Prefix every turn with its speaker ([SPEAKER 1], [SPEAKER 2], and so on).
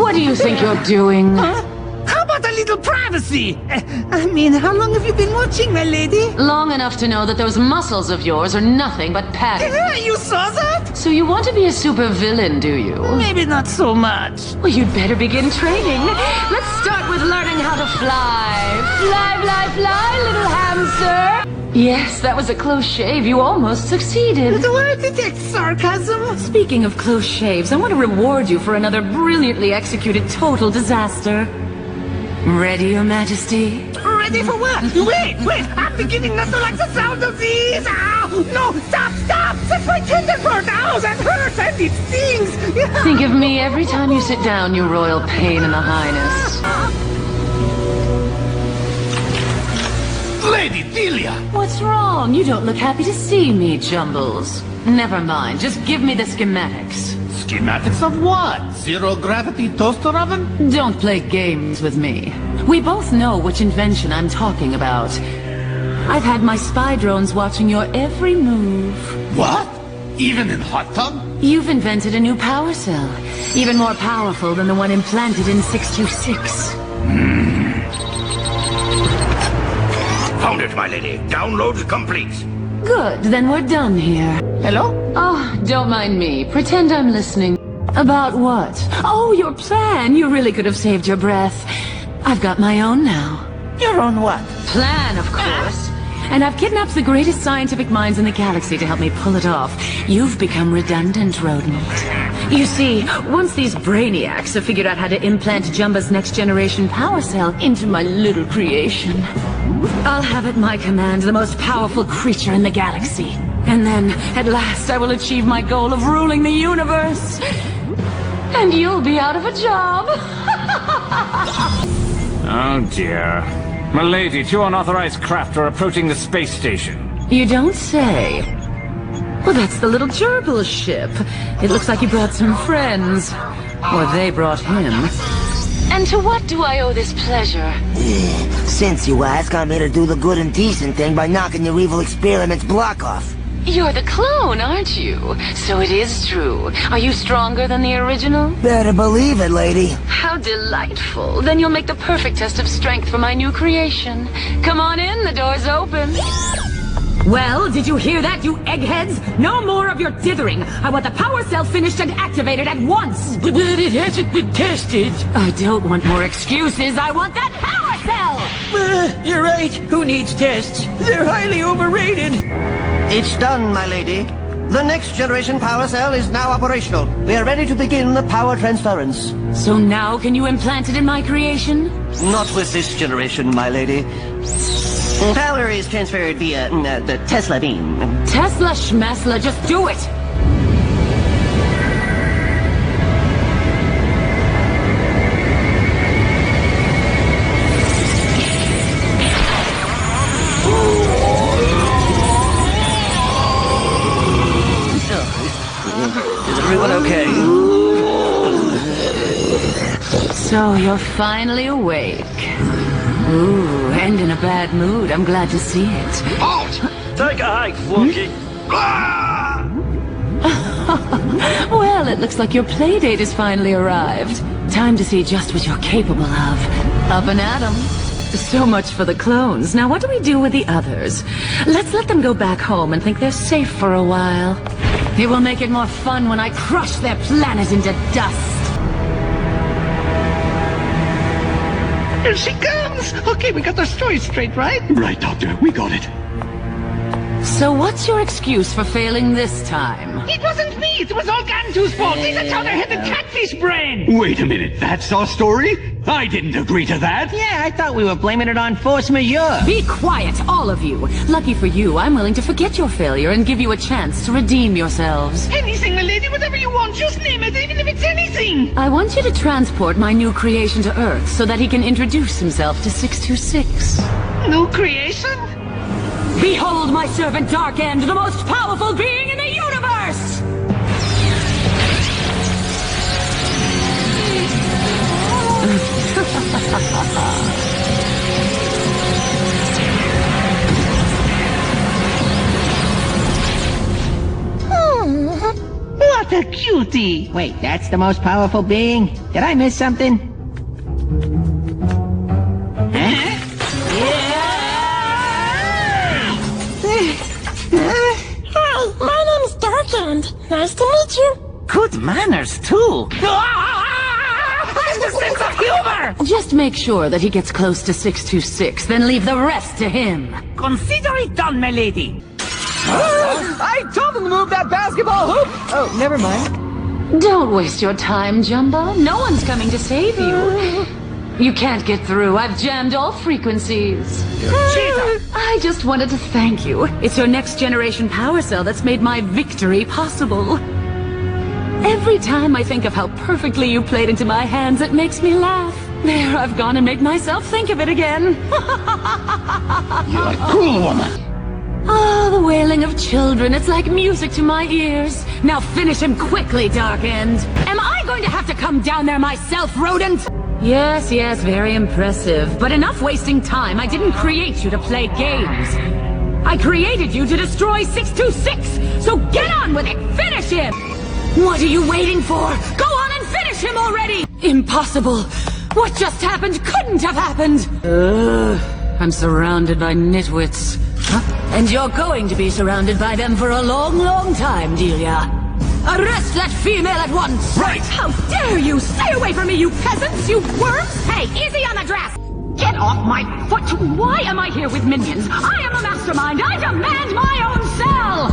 [SPEAKER 1] What do you think you're doing?
[SPEAKER 2] Huh? How about a little privacy? I mean, how long have you been watching, my lady?
[SPEAKER 1] Long enough to know that those muscles of yours are nothing but padding.
[SPEAKER 2] You saw that?
[SPEAKER 1] So you want to be a super villain, do you?
[SPEAKER 2] Maybe not so much.
[SPEAKER 1] Well, you'd better begin training. Let's start with learning how to fly. Fly, fly, fly, little hamster. Yes, that was a close shave. You almost succeeded.
[SPEAKER 2] Do I detect sarcasm?
[SPEAKER 1] Speaking of close shaves, I want to reward you for another brilliantly executed total disaster. Ready, Your Majesty?
[SPEAKER 2] Ready for what? Wait! I'm beginning not to like the sound of these! Ow! No! Stop! That's my tender part! Ow! That hurts and it stings!
[SPEAKER 1] Think of me every time you sit down, you royal pain in the highness.
[SPEAKER 3] Lady Delia!
[SPEAKER 1] What's wrong? You don't look happy to see me, Jumbles. Never mind, just give me the schematics.
[SPEAKER 3] Schematics of what? Zero-gravity toaster oven?
[SPEAKER 1] Don't play games with me. We both know which invention I'm talking about. I've had my spy drones watching your every move.
[SPEAKER 3] What? Even in hot tub?
[SPEAKER 1] You've invented a new power cell. Even more powerful than the one implanted in 626.
[SPEAKER 4] Found it, my lady. Download complete.
[SPEAKER 1] Good, then we're done here.
[SPEAKER 2] Hello?
[SPEAKER 1] Oh, don't mind me. Pretend I'm listening. About what? Oh, your plan. You really could have saved your breath. I've got my own now.
[SPEAKER 2] Your own what?
[SPEAKER 1] Plan, of course. And I've kidnapped the greatest scientific minds in the galaxy to help me pull it off. You've become redundant, rodent. You see, once these brainiacs have figured out how to implant Jumba's next-generation power cell into my little creation, I'll have at my command the most powerful creature in the galaxy. And then, at last, I will achieve my goal of ruling the universe. And you'll be out of a job.
[SPEAKER 5] Oh dear. Milady, two unauthorized craft are approaching the space station.
[SPEAKER 1] You don't say. Well, that's the little gerbil ship. It looks like he brought some friends. Or they brought him. And to what do I owe this pleasure?
[SPEAKER 6] Since you ask, I'm here to do the good and decent thing by knocking your evil experiment's block off.
[SPEAKER 1] You're the clone, aren't you? So it is true. Are you stronger than the original?
[SPEAKER 6] Better believe it, lady.
[SPEAKER 1] How delightful. Then you'll make the perfect test of strength for my new creation. Come on in, the door's open. Well, did you hear that, you eggheads? No more of your dithering. I want the power cell finished and activated at once.
[SPEAKER 2] But it hasn't been tested.
[SPEAKER 1] I don't want more excuses. I want that power cell!
[SPEAKER 2] You're right. Who needs tests? They're highly overrated.
[SPEAKER 7] It's done, my lady. The next generation power cell is now operational. We are ready to begin the power transference.
[SPEAKER 1] So now can you implant it in my creation?
[SPEAKER 7] Not with this generation, my lady. Power is transferred via the Tesla beam.
[SPEAKER 1] Tesla schmesla, just do it!
[SPEAKER 7] Is everyone okay?
[SPEAKER 1] So you're finally awake. Ooh, and in a bad mood. I'm glad to see it.
[SPEAKER 4] Halt! Take a hike, flunky.
[SPEAKER 1] Well, it looks like your playdate has finally arrived. Time to see just what you're capable of. Up and at 'em. So much for the clones. Now what do we do with the others? Let's let them go back home and think they're safe for a while. It will make it more fun when I crush their planet into dust.
[SPEAKER 2] Here she comes! Okay, we got the story straight, right?
[SPEAKER 3] Right, Doctor, we got it.
[SPEAKER 1] So what's your excuse for failing this time?
[SPEAKER 2] It wasn't me! It was all Gantu's fault! He's a powder-headed catfish brain!
[SPEAKER 3] Wait a minute, that's our story? I didn't agree to that.
[SPEAKER 2] Yeah, I thought we were blaming it on force majeure.
[SPEAKER 1] Be quiet, all of you. Lucky for you, I'm willing to forget your failure and give you a chance to redeem yourselves.
[SPEAKER 2] Anything, my lady, whatever you want, just name it, even if it's anything!
[SPEAKER 1] I want you to transport my new creation to Earth so that he can introduce himself to 626.
[SPEAKER 2] New creation?
[SPEAKER 1] Behold my servant Dark End, the most powerful being in the universe!
[SPEAKER 2] What a cute royalty. Wait, that's the most powerful being? Did I miss something? Huh?
[SPEAKER 8] Hi, my name's Darkhand. Nice to meet you.
[SPEAKER 2] Good manners, too. The sense of humor!
[SPEAKER 1] Just make sure that he gets close to 626, then leave the rest to him.
[SPEAKER 2] Consider it done, my lady.
[SPEAKER 7] I told him to move that basketball hoop! Oh, never mind.
[SPEAKER 1] Don't waste your time, Jumbo. No one's coming to save you. You can't get through. I've jammed all frequencies. I just wanted to thank you. It's your next generation power cell that's made my victory possible. Every time I think of how perfectly you played into my hands, it makes me laugh. There, I've gone and made myself think of it again.
[SPEAKER 3] You're a cool woman.
[SPEAKER 1] Oh, the wailing of children. It's like music to my ears. Now finish him quickly, Darkend. Am I going to have to come down there myself, rodent? Yes, very impressive. But enough wasting time. I didn't create you to play games. I created you to destroy 626. So get on with it. Finish him. What are you waiting for? Go on and finish him already! Impossible! What just happened couldn't have happened! I'm surrounded by nitwits. And you're going to be surrounded by them for a long, long time, Delia. Arrest that female at once!
[SPEAKER 4] Right!
[SPEAKER 1] How dare you! Stay away from me, you peasants, you worms! Hey, easy on the dress! Get off my foot! Why am I here with minions? I am a mastermind! I demand my own cell!